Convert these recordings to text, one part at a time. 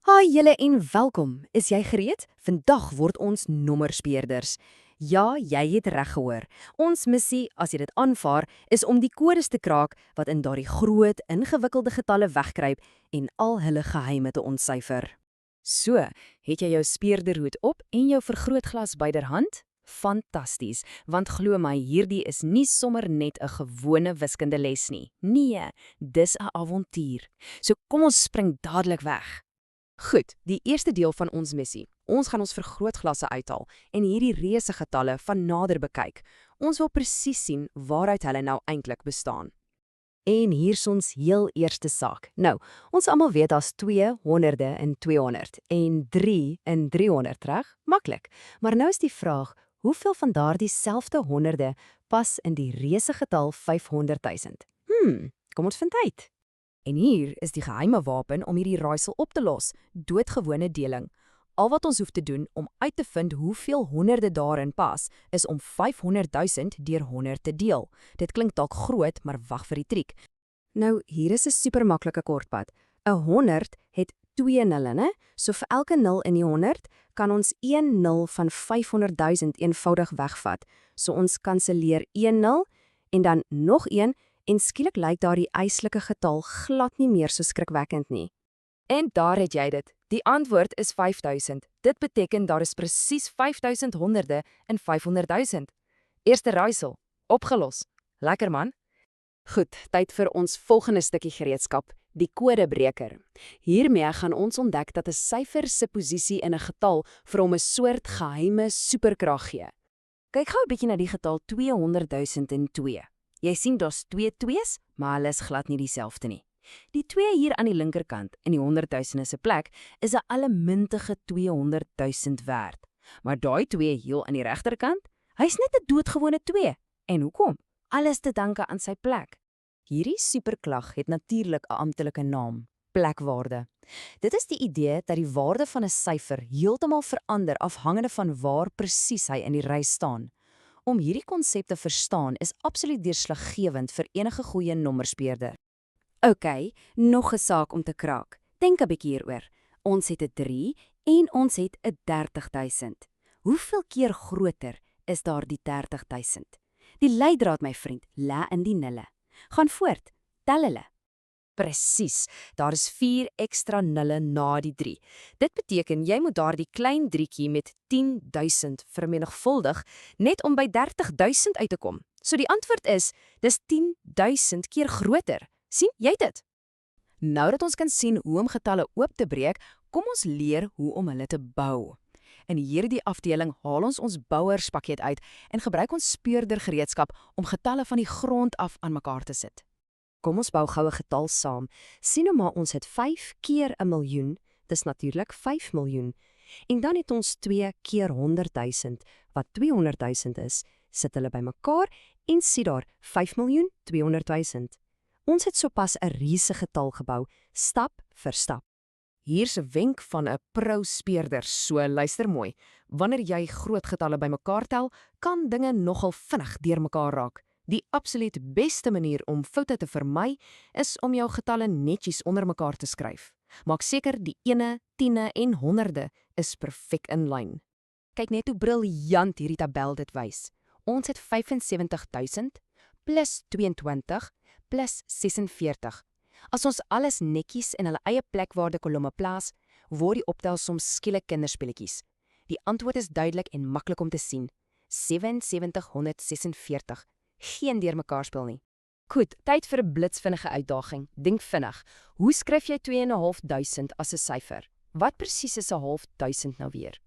Haai julle en welkom. Is jy gereed? Vandag word ons nommerspeerders. Ja, jy het reg gehoor. Ons missie, as jy dit aanvaar, is om die kodes te kraak wat in daardie groot, ingewikkelde getalle wegkruip en al hulle geheime te ontsyfer. So, het jy jou speerderhoed op en jou vergrootglas byderhand? Fantasties, want glo my, hierdie is nie sommer net 'n gewone wiskundeles nie. Nee, dis 'n avontuur. So kom ons spring dadelik weg. Goed, die eerste deel van ons missie. Ons gaan ons vergrootglasse uithaal en hierdie reuse getalle van nader bekyk. Ons wil presies sien waaruit hulle nou eintlik bestaan. En hier's ons heel eerste saak. Nou, ons almal weet daar's 2 honderde in 200 en 3 in 300, reg? Maklik. Maar nou is die vraag, hoeveel van daardie selfde honderde pas in die reuse getal 500 000? Kom ons vind uit. En hier is die geheime wapen om hierdie raaisel op te los, doodgewone deling. Al wat ons hoef te doen om uit te vind hoeveel honderde daarin pas, is om 500 000 deur 100 te deel. Dit klink dalk groot, maar wag vir die triek. Nou, hier is 'n supermaklike kortpad. 'n 100 het 2 nulle, né? So vir elke 0 in die 100 kan ons 1 0 van 500 000 eenvoudig wegvat. So ons kanselleer 1 0 en dan nog 1 en skielik lyk daardie eislike getal glad nie meer so skrikwekkend nie. En daar het jy dit. Die antwoord is 5000. Dit beteken daar is presies 5000 honderde in 500 000. Eerste raaisel, opgelos. Lekker man. Goed, tyd vir ons volgende stukkie gereedskap, die kodebreker. Hiermee gaan ons ontdek dat 'n syfer se posisie in 'n getal vir hom 'n soort geheime superkrag gee. Kyk gou 'n bietjie na die getal 200 002. Jy sien daar's 2 2's, maar hulle is glad nie dieselfde nie. Die 2 hier aan die linkerkant in die 100 000 se plek is 'n allemintige 200 000 werd. Maar daai 2 heel aan die regterkant, hy's net 'n doodgewone 2. En hoekom? Alles te danke aan sy plek. Hierdie superklag het natuurlik 'n amptelike naam, plekwaarde. Dit is die idee dat die waarde van 'n syfer heeltemal verander afhangende van waar presies hy in die ry staan. Om hierdie konsep te verstaan is absoluut deurslaggewend vir enige goeie nommerspeurder. OK, nog 'n saak om te kraak. Dink 'n bietjie hieroor. Ons het 'n 3 en ons het 'n 30 000. Hoeveel keer groter is daardie 30 000? Die leidraad, my vriend, lê in die nulle. Gaan voort, tel hulle. Presies, daar is 4 ekstra nulle na die 3. Dit beteken jy moet daardie klein drietjie met 10.000 vermenigvuldig net om by 30.000 uit te kom. So die antwoord is, dis 10.000 keer groter. Sien jy dit? Nou dat ons kan sien hoe om getalle oop te breek, kom ons leer hoe om hulle te bou. In hierdie afdeling haal ons bouerspakket uit en gebruik ons speurdergereedskap om getalle van die grond af aan mekaar te sit. Kom ons bou gou 'n getal saam. Sien nou maar ons het 5 keer 1 miljoen, dis natuurlik 5 miljoen. En dan het ons 2 keer 100 000, wat 200 000 is. Sit hulle bymekaar en sien daar 5.200.000. Ons het sopas 'n reuse getal gebou, stap vir stap. Hier's 'n wenk van 'n pro-speurder, so luister mooi. Wanneer jy groot getalle bymekaar tel, kan dinge nogal vinnig deurmekaar raak. Die absoluut beste manier om foute te vermy, is om jou getalle netjies onder mekaar te skryf. Maak seker die ene, tiene en honderde is perfek in lyn. Kyk net hoe briljant hierdie tabel dit wys. Ons het 75 000 plus 22 plus 46. As ons alles netjies in hulle eie plekwaarde kolomme plaas, word die optelsom skielik kinderspeletjies. Die antwoord is duidelik en maklik om te sien. 7746. Geen deurmekaar speel nie. Goed, tyd vir 'n blitsvinnige uitdaging. Dink vinnig. Hoe skryf jy 2.500 as 'n syfer? Wat presies is 1.500 nou weer?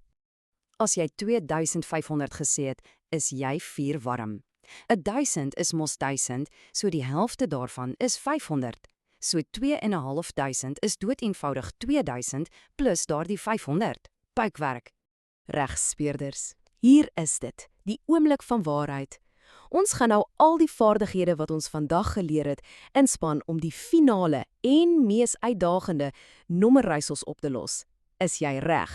As jy 2500 gesê het, is jy 4 warm. 1000 is mos 1000, so die helfte daarvan is 500. So 2.500 is doeteenvoudig 2000 plus daardie 500. Puikwerk. Reg, speurders. Hier is dit, die oomblik van waarheid. Ons gaan nou al die vaardighede wat ons vandag geleer het, inspann om die finale en mees uitdagende nommerraaisels op te los. Is jy reg?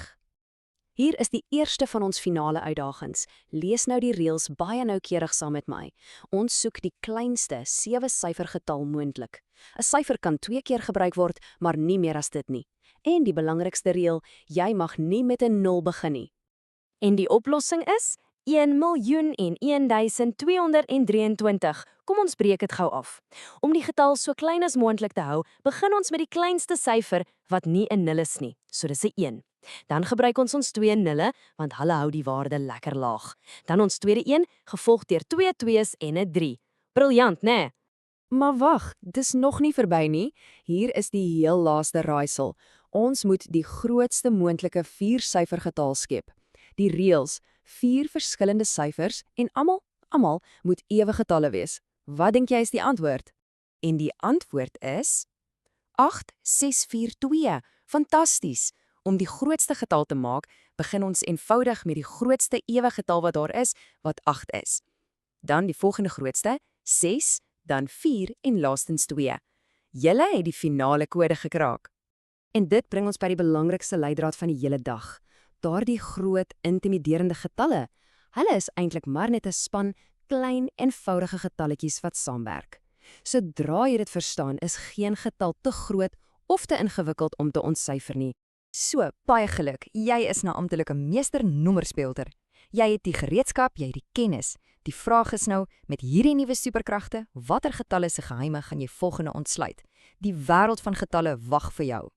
Hier is die eerste van ons finale uitdagings. Lees nou die reëls baie noukeurig saam met my. Ons soek die kleinste 7-syfer getal moontlik. 'n Syfer kan 2 keer gebruik word, maar nie meer as dit nie. En die belangrikste reël, jy mag nie met 'n 0 begin nie. En die oplossing is 1.001.223. Kom ons breek dit gou af. Om die getal so klein as moontlik te hou, begin ons met die kleinste syfer wat nie 'n 0 is nie. So dis 'n 1. Dan gebruik ons twee nulle, want hulle hou die waarde lekker laag. Dan ons tweede 1, gevolg deur 2 2's en 'n 3. Briljant, né? Nee? Maar wag, dis nog nie verby nie. Hier is die heel laaste raaisel. Ons moet die grootste moontlike 4-syfergetal skep. Die reëls, 4 verskillende syfers en almal moet ewe getalle wees. Wat dink jy is die antwoord? En die antwoord is 8642. Fantasties! Om die grootste getal te maak, begin ons eenvoudig met die grootste ewe getal wat daar is, wat 8 is. Dan die volgende grootste, 6, dan 4 en laastens 2. Julle het die finale kode gekraak. En dit bring ons by die belangrikste leidraad van die hele dag. Daardie groot, intimiderende getalle. Hulle is eintlik maar net 'n span klein, eenvoudige getalletjies wat saamwerk. Sodra jy dit verstaan, is geen getal te groot of te ingewikkeld om te ontsyfer nie. So, baie geluk. Jy is nou amptelik 'n meester nommerspeelder. Jy het die gereedskap, jy het die kennis. Die vraag is nou, met hierdie nuwe superkragte, watter getalle se geheime gaan jy volgende ontsluit? Die wêreld van getalle wag vir jou.